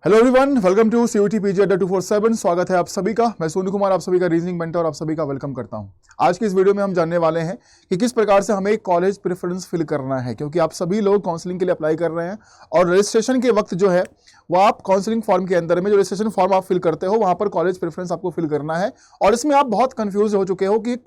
Hello everyone, welcome to CUT PG अड्डा 247। स्वागत है आप सभी का। मैं सोनू कुमार आप सभी का रीजनिंग मेंटर आप सभी का वेलकम करता हूं। आज की इस वीडियो में हम जानने वाले हैं कि किस प्रकार से हमें कॉलेज प्रेफरेंस फिल करना है, क्योंकि आप सभी लोग काउंसलिंग के लिए अप्लाई कर रहे हैं और रजिस्ट्रेशन के वक्त जो है वो आप काउंसलिंग फॉर्म के अंदर में जो रजिस्ट्रेशन फॉर्म आप फिल करते हो वहां पर कॉलेज प्रेफरेंस आपको फिल करना है। और इसमें आप बहुत कंफ्यूज हो चुके हो कि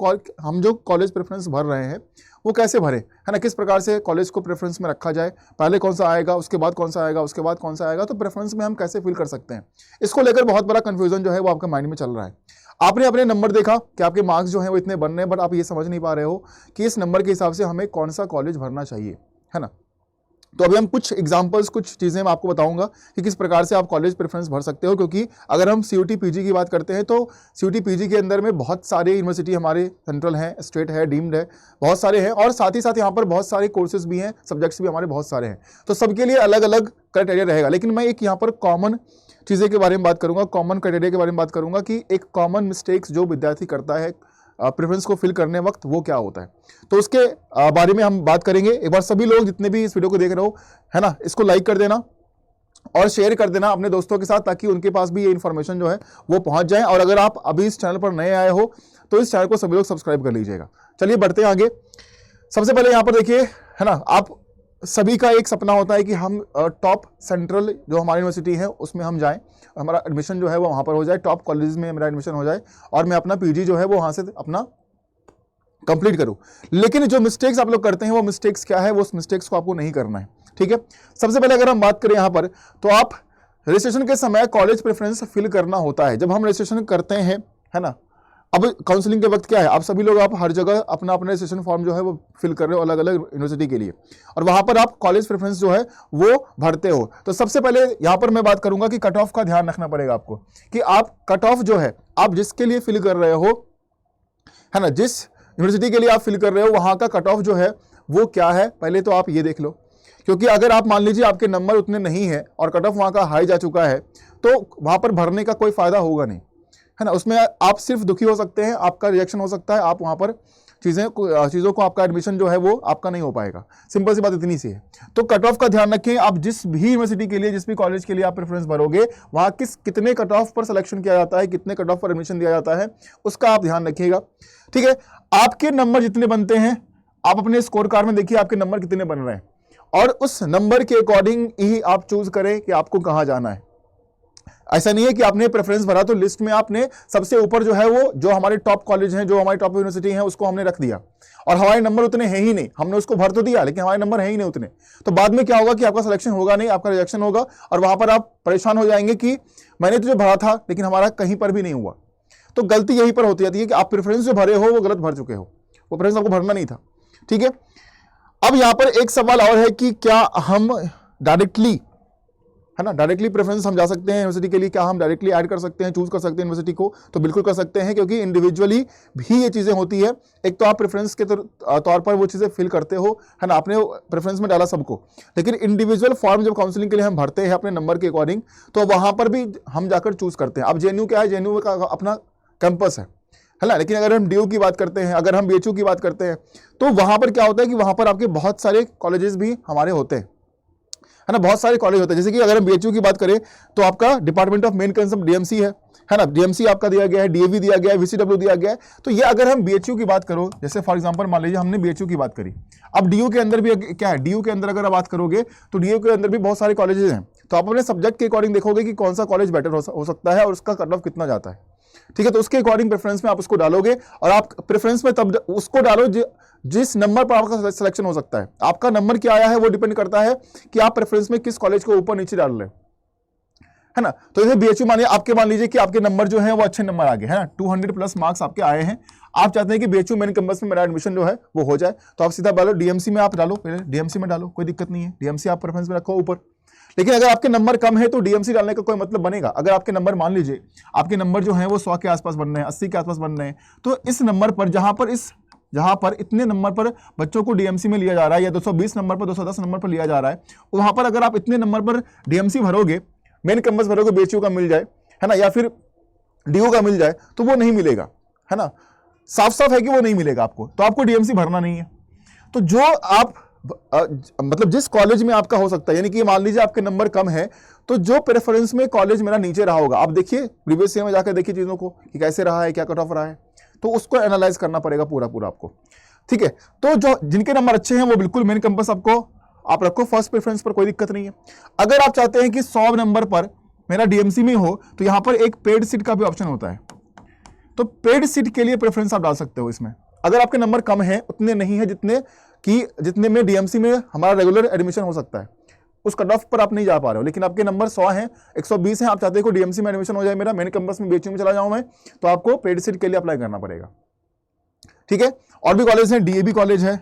हम जो कॉलेज प्रेफरेंस भर रहे हैं वो कैसे भरे, है ना, किस प्रकार से कॉलेज को प्रेफरेंस में रखा जाए, पहले कौन सा आएगा, उसके बाद कौन सा आएगा, उसके बाद कौन सा आएगा, तो प्रेफरेंस में हम कैसे फिल कर सकते हैं। इसको लेकर बहुत बड़ा कंफ्यूजन जो है वो आपके माइंड में चल रहा है। आपने अपने नंबर देखा कि आपके मार्क्स जो है वो इतने बन रहे हैं, बट आप ये समझ नहीं पा रहे हो कि इस नंबर के हिसाब से हमें कौन सा कॉलेज भरना चाहिए, है ना। तो अभी हम कुछ एग्जांपल्स, कुछ चीज़ें मैं आपको बताऊंगा कि किस प्रकार से आप कॉलेज प्रेफरेंस भर सकते हो। क्योंकि अगर हम सीयूटी पीजी की बात करते हैं तो सीयूटी पीजी के अंदर में बहुत सारे यूनिवर्सिटी हमारे सेंट्रल हैं, स्टेट है, डीम्ड है, बहुत सारे हैं, और साथ ही साथ यहाँ पर बहुत सारे कोर्सेज भी हैं, सब्जेक्ट्स भी हमारे बहुत सारे हैं। तो सबके लिए अलग अलग क्राइटेरिया रहेगा, लेकिन मैं एक यहाँ पर कॉमन चीज़ें के बारे में बात करूँगा, कॉमन क्राइटेरिया के बारे में बात करूँगा कि एक कॉमन मिस्टेक्स जो विद्यार्थी करता है प्रेफरेंस को फिल करने वक्त वो क्या होता है, तो उसके बारे में हम बात करेंगे। एक बार सभी लोग जितने भी इस वीडियो को देख रहे हो, है ना, इसको लाइक कर देना और शेयर कर देना अपने दोस्तों के साथ, ताकि उनके पास भी ये इन्फॉर्मेशन जो है वो पहुंच जाए। और अगर आप अभी इस चैनल पर नए आए हो तो इस चैनल को सभी लोग सब्सक्राइब कर लीजिएगा। चलिए बढ़ते हैं आगे। सबसे पहले यहाँ पर देखिए, है ना, आप सभी का एक सपना होता है कि हम टॉप सेंट्रल जो हमारी यूनिवर्सिटी है उसमें हम जाएं, हमारा एडमिशन जो है वो वहाँ पर हो जाए, टॉप कॉलेज में मेरा एडमिशन हो जाए और मैं अपना पीजी जो है वो वहाँ से अपना कंप्लीट करूँ। लेकिन जो मिस्टेक्स आप लोग करते हैं वो मिस्टेक्स क्या है, वो उस मिस्टेक्स को आपको नहीं करना है, ठीक है। सबसे पहले अगर हम बात करें यहाँ पर, तो आप रजिस्ट्रेशन के समय कॉलेज प्रेफरेंस फिल करना होता है। जब हम रजिस्ट्रेशन करते हैं, है ना, अब काउंसलिंग के वक्त क्या है, आप सभी लोग आप हर जगह अपना अपना रजिस्ट्रेशन फॉर्म जो है वो फिल कर रहे हो अलग अलग यूनिवर्सिटी के लिए, और वहां पर आप कॉलेज प्रेफरेंस जो है वो भरते हो। तो सबसे पहले यहां पर मैं बात करूंगा कि कट ऑफ का ध्यान रखना पड़ेगा आपको, कि आप कट ऑफ जो है आप जिसके लिए फिल कर रहे हो, है ना, जिस यूनिवर्सिटी के लिए आप फिल कर रहे हो वहां का कट ऑफ जो है वो क्या है, पहले तो आप ये देख लो। क्योंकि अगर आप मान लीजिए आपके नंबर उतने नहीं है और कट ऑफ वहां का हाई जा चुका है, तो वहां पर भरने का कोई फायदा होगा नहीं, है ना। उसमें आप सिर्फ दुखी हो सकते हैं, आपका रिजेक्शन हो सकता है, आप वहां पर चीज़ों को आपका एडमिशन जो है वो आपका नहीं हो पाएगा। सिंपल सी बात इतनी सी है। तो कट ऑफ का ध्यान रखें। आप जिस भी यूनिवर्सिटी के लिए, जिस भी कॉलेज के लिए आप प्रेफरेंस भरोगे, वहाँ कितने कट ऑफ पर सिलेक्शन किया जाता है, कितने कट ऑफ पर एडमिशन दिया जाता है, उसका आप ध्यान रखिएगा, ठीक है। आपके नंबर जितने बनते हैं, आप अपने स्कोर कार्ड में देखिए आपके नंबर कितने बन रहे हैं, और उस नंबर के अकॉर्डिंग ही आप चूज करें कि आपको कहाँ जाना है। ऐसा नहीं है कि आपने प्रेफरेंस भरा तो लिस्ट में आपने सबसे ऊपर जो है वो जो हमारे टॉप कॉलेज हैं, जो हमारी टॉप यूनिवर्सिटी हैं, उसको हमने रख दिया और हमारे नंबर उतने हैं ही नहीं। हमने उसको भर तो दिया लेकिन हमारे नंबर हैं ही नहीं उतने, तो बाद में क्या होगा कि आपका सिलेक्शन होगा नहीं, आपका रिजेक्शन होगा, और वहां पर आप परेशान हो जाएंगे कि मैंने तो जो भरा था लेकिन हमारा कहीं पर भी नहीं हुआ। तो गलती यहीं पर होती जाती है कि आप प्रेफरेंस जो भरे हो वो गलत भर चुके हो, वो प्रेफरेंस आपको भरना नहीं था, ठीक है। अब यहां पर एक सवाल और है कि क्या हम डायरेक्टली, है ना, डायरेक्टली प्रेफरेंस हम जा सकते हैं यूनिवर्सिटी के लिए, क्या हम डायरेक्टली ऐड कर सकते हैं, चूज कर सकते हैं यूनिवर्सिटी को? तो बिल्कुल कर सकते हैं, क्योंकि इंडिविजुअली भी ये चीजें होती है। एक तो आप प्रेफरेंस के तौर पर वो चीजें फिल करते हो, है ना, आपने प्रेफरेंस में डाला सबको, लेकिन इंडिविजुअल फॉर्म जब काउंसलिंग के लिए हम भरते हैं अपने नंबर के अकॉर्डिंग, तो वहां पर भी हम जाकर चूज करते हैं। अब जेएनयू क्या है, जेएनयू का अपना कैंपस है ना, लेकिन अगर हम डीयू की बात करते हैं, अगर हम बीएचयू की बात करते हैं, तो वहां पर क्या होता है कि वहां पर आपके बहुत सारे कॉलेजेस भी हमारे होते हैं, है ना, बहुत सारे कॉलेज होते हैं। जैसे कि अगर हम बीएचयू की बात करें तो आपका department of main concept DMC है ना, डीएमसी आपका दिया गया है, डीएवी दिया गया है, वीसीडब्ल्यू दिया गया है। तो ये अगर हम बीएचयू की बात करो, जैसे फॉर एग्जांपल मान लीजिए हमने बीएचयू की बात करी, अब डीयू के अंदर भी क्या है, डीयू के अंदर अगर आप बात करोगे तो डीयू के अंदर भी बहुत सारे कॉलेजेस हैं। तो आप अपने सब्जेक्ट के अकॉर्डिंग देखोगे कि कौन सा कॉलेज बेटर हो सकता है और उसका कट ऑफ कितना जाता है, ठीक है। तो उसके अकॉर्डिंग प्रेफरेंस में आप उसको डालोगे, और आप प्रेफरेंस में तब उसको डालो जिस नंबर पर आपका सिलेक्शन हो सकता है। आपका नंबर क्या आया है वो डिपेंड करता है कि आप प्रेफरेंस में किस कॉलेज को ऊपर नीचे डाल रहे हैं, है ना। तो जैसे बीएचयू मान लीजिए कि आपके नंबर जो है वो अच्छे नंबर आ गए, है ना, 200 प्लस मार्क्स आपके आए हैं। आप चाहते हैं कि बीएचयू मेन कैंपस में मेरा एडमिशन जो है वो हो जाए, तो आप सीधा डालो डीएमसी में, आप डालो पहले डीएमसी में डालो, कोई दिक्कत नहीं है, डीएमसी आप प्रेफरेंस में रखो ऊपर। लेकिन अगर आपके नंबर कम है तो डीएमसी डालने का कोई मतलब बनेगा? अगर आपके नंबर, मान लीजिए आपके नंबर जो है वो 100 के आसपास बन रहे हैं, 80 के आसपास बन रहे हैं, तो इस नंबर पर जहां पर इतने नंबर पर बच्चों को डीएमसी में लिया जा रहा है, या 220 नंबर पर, 210 नंबर पर लिया जा रहा है, वहां पर अगर आप इतने नंबर पर डीएमसी भरोगे, मेन कैंपस भरोगे, बीएचयू का मिल जाए, है ना, या फिर डीयू का मिल जाए, तो वो नहीं मिलेगा, है ना, साफ साफ है कि वो नहीं मिलेगा आपको, तो आपको डीएमसी भरना नहीं है। तो जो आप मतलब जिस कॉलेज में आपका हो सकता है, यानी कि मान लीजिए आपके नंबर कम है तो जो प्रेफरेंस में कॉलेज मेरा नीचे रहा होगा, आप देखिए प्रीवियस ईयर में जाकर देखिए चीजों को कि कैसे रहा है, क्या कट ऑफ रहा है, तो उसको एनालाइज करना पड़ेगा पूरा पूरा आपको। ठीक है, तो जो जिनके नंबर अच्छे हैं वो बिल्कुल मेन कैंपस आपको आप रखो फर्स्ट प्रेफरेंस पर, कोई दिक्कत नहीं है। अगर आप चाहते हैं कि 100 नंबर पर मेरा डीएमसी में हो तो यहां पर एक पेड सीट का भी ऑप्शन होता है, तो पेड सीट के लिए प्रेफरेंस आप डाल सकते हो इसमें। अगर आपके नंबर कम है, उतने नहीं है जितने में डीएमसी में हमारा रेगुलर एडमिशन हो सकता है, उस कट ऑफ पर आप नहीं जा पा रहे हो, लेकिन आपके नंबर 100 हैं, 120 हैं, आप चाहते हो डीएमसी में एडमिशन हो जाए मेरा, मेन कैंपस में बीएचयू में चला जाऊं मैं, तो आपको पेड सीट के लिए अप्लाई करना पड़ेगा। ठीक है, और भी कॉलेज हैं, डीएबी कॉलेज है,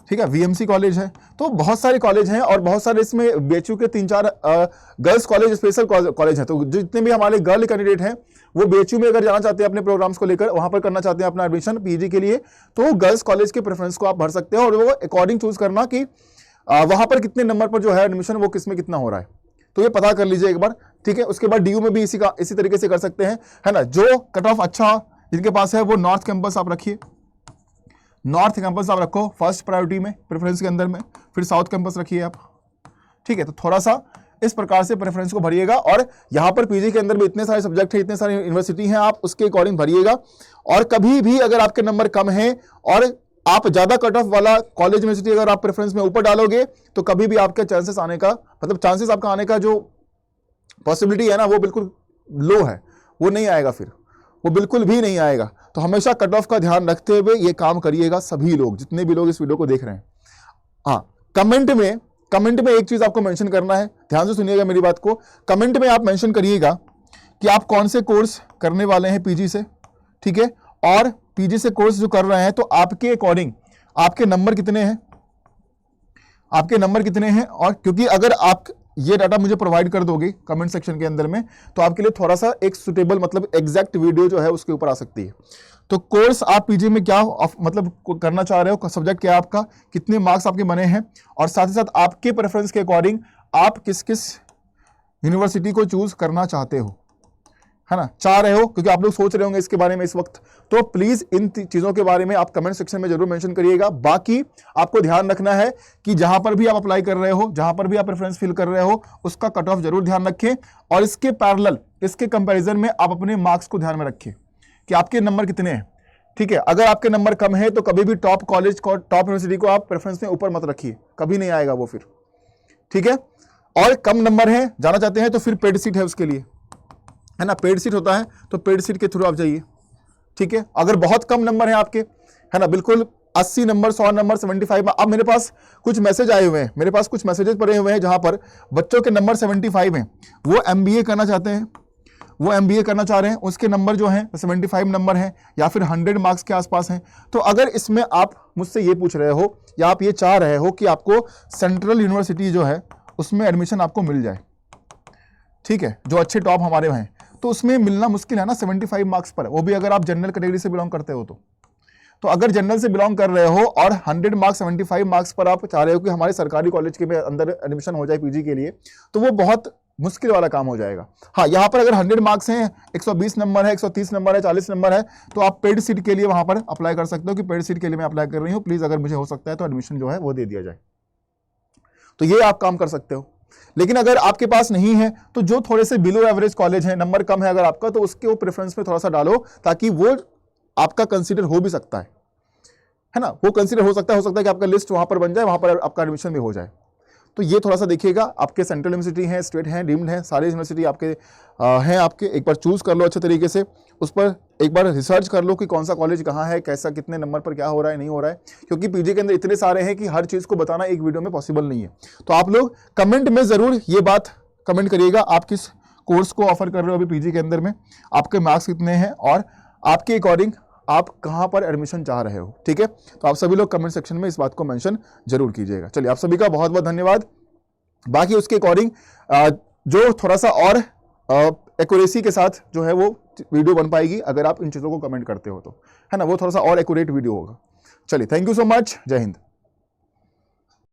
ठीक है, वीएमसी कॉलेज है, तो बहुत सारे कॉलेज हैं और बहुत सारे इसमें बीएचयू के 3-4 गर्ल्स कॉलेज स्पेशल कॉलेज हैं। तो जितने भी हमारे गर्ल कैंडिडेट हैं वो बीएचयू में अगर जाना चाहते हैं अपने प्रोग्राम्स को लेकर, वहां पर करना चाहते हैं अपना एडमिशन पीजी के लिए, तो गर्ल्स कॉलेज के प्रेफरेंस को आप भर सकते हैं और वो अकॉर्डिंग चूज करना कि वहां पर कितने नंबर पर जो है एडमिशन वो किसमें कितना हो रहा है, तो ये पता कर लीजिए एक बार। ठीक है, उसके बाद डीयू में भी इसी तरीके से कर सकते हैं, है ना। जो कट ऑफ अच्छा जिनके पास है वो नॉर्थ कैंपस आप रखिए, नॉर्थ कैंपस आप रखो फर्स्ट प्रायोरिटी में प्रेफरेंस के अंदर में, फिर साउथ कैंपस रखिए आप। ठीक है, तो थोड़ा सा इस प्रकार से प्रेफरेंस को भरिएगा, और यहां पर पीजी के अंदर भी इतने सारे सब्जेक्ट हैं, इतने सारे यूनिवर्सिटी हैं, आप उसके अकॉर्डिंग भरिएगा। और कभी भी अगर आपके नंबर कम है और आप ज्यादा कट ऑफ वाला कॉलेज यूनिवर्सिटी अगर आप प्रेफरेंस में ऊपर डालोगे तो कभी भी आपके चांसेस आने का, मतलब चांसेस आपका आने का जो पॉसिबिलिटी है ना वो बिल्कुल लो है, वो नहीं आएगा, फिर वो बिल्कुल भी नहीं आएगा। तो हमेशा कट ऑफ का ध्यान रखते हुए ये काम करिएगा सभी लोग, जितने भी लोग इस वीडियो को देख रहे हैं। हाँ, कमेंट में एक चीज आपको मेंशन करना है, ध्यान से सुनिएगा मेरी बात को। कमेंट में आप मेंशन करिएगा कि आप कौन से कोर्स करने वाले हैं पीजी से, ठीक है, और पीजी से कोर्स जो कर रहे हैं तो आपके अकॉर्डिंग आपके नंबर कितने हैं, और क्योंकि अगर आप ये डाटा मुझे प्रोवाइड कर दोगे कमेंट सेक्शन के अंदर में तो आपके लिए थोड़ा सा एक सुटेबल मतलब एग्जैक्ट वीडियो जो है उसके ऊपर आ सकती है। तो कोर्स आप पीजी में क्या मतलब करना चाह रहे हो, सब्जेक्ट क्या है आपका, कितने मार्क्स आपके बने हैं, और साथ ही साथ आपके प्रेफरेंस के अकॉर्डिंग आप किस किस यूनिवर्सिटी को चूज करना चाहते हो, है ना, चाह रहे हो, क्योंकि आप लोग सोच रहे होंगे इसके बारे में इस वक्त। तो प्लीज इन चीजों के बारे में आप कमेंट सेक्शन में जरूर मेंशन करिएगा। बाकी आपको ध्यान रखना है कि जहां पर भी आप अप्लाई कर रहे हो, जहां पर भी आप प्रेफरेंस फिल कर रहे हो, उसका कट ऑफ जरूर ध्यान रखें, और इसके पैरेलल, इसके कंपैरिजन में आप अपने मार्क्स को ध्यान में रखें कि आपके नंबर कितने हैं। ठीक है, अगर आपके नंबर कम है तो कभी भी टॉप कॉलेज को, टॉप यूनिवर्सिटी को आप प्रेफरेंस में ऊपर मत रखिए, कभी नहीं आएगा वो फिर। ठीक है, और कम नंबर है, जाना चाहते हैं तो फिर पेड सीट है उसके लिए, है ना, पेड सीट होता है, तो पेड सीट के थ्रू आप जाइए। ठीक है, अगर बहुत कम नंबर है आपके, है ना, बिल्कुल 80 नंबर, 100 नंबर, 75, अब मेरे पास कुछ मैसेज आए हुए हैं, मेरे पास कुछ मैसेजेस पड़े हुए हैं जहां पर बच्चों के नंबर 75 हैं, वो एमबीए करना चाहते हैं, वो एमबीए करना चाह रहे हैं, उसके नंबर जो हैं 75 नंबर हैं या फिर 100 मार्क्स के आसपास हैं। तो अगर इसमें आप मुझसे ये पूछ रहे हो या आप ये चाह रहे हो कि आपको सेंट्रल यूनिवर्सिटी जो है उसमें एडमिशन आपको मिल जाए, ठीक है, जो अच्छे टॉप हमारे हैं, तो उसमें मिलना मुश्किल है ना 75 मार्क्स पर, वो भी अगर आप जनरल कैटेगरी से बिलोंग करते हो तो अगर जनरल से बिलोंग कर रहे हो और 100 मार्क्स 75 मार्क्स पर आप चाह रहे हो कि हमारे सरकारी कॉलेज के अंदर एडमिशन हो जाए पीजी के लिए, तो वो बहुत मुश्किल वाला काम हो जाएगा। हाँ, यहाँ पर अगर 100 मार्क्स हैं, 120 नंबर है, 130 नंबर है, 40 नंबर है, तो आप पेड सीट के लिए वहां पर अप्लाई कर सकते हो कि पेड सीट के लिए मैं अप्लाई कर रही हूँ, प्लीज अगर मुझे हो सकता है तो एडमिशन जो है वो दे दिया जाए। तो ये आप काम कर सकते हो। लेकिन अगर आपके पास नहीं है तो जो थोड़े से बिलो एवरेज कॉलेज है, नंबर कम है अगर आपका, तो उसके वो प्रेफरेंस में थोड़ा सा डालो ताकि वो आपका कंसीडर हो भी सकता है ना, वो कंसीडर हो सकता है कि आपका लिस्ट वहां पर बन जाए, वहां पर आपका एडमिशन भी हो जाए। तो ये थोड़ा सा देखिएगा, आपके सेंट्रल यूनिवर्सिटी हैं, स्टेट हैं, डीम्ड हैं, सारे यूनिवर्सिटी आपके हैं आपके, एक बार चूज कर लो अच्छे तरीके से, उस पर एक बार रिसर्च कर लो कि कौन सा कॉलेज कहाँ है, कैसा, कितने नंबर पर क्या हो रहा है, नहीं हो रहा है, क्योंकि पीजी के अंदर इतने सारे हैं कि हर चीज़ को बताना एक वीडियो में पॉसिबल नहीं है। तो आप लोग कमेंट में ज़रूर ये बात कमेंट करिएगा, आप किस कोर्स को ऑफर कर रहे हो अभी पीजी के अंदर में, आपके मार्क्स कितने हैं और आपके अकॉर्डिंग आप कहां पर एडमिशन चाह रहे हो। ठीक है, तो आप सभी लोग कमेंट सेक्शन में इस बात को मेंशन जरूर कीजिएगा। चलिए, आप सभी का बहुत बहुत धन्यवाद। बाकी उसके अकॉर्डिंग जो थोड़ा सा और एक्यूरेसी के साथ जो है वो वीडियो बन पाएगी अगर आप इन चीज़ों को कमेंट करते हो तो, है ना, वो थोड़ा सा और एक्यूरेट वीडियो होगा। चलिए, थैंक यू सो मच, जय हिंद।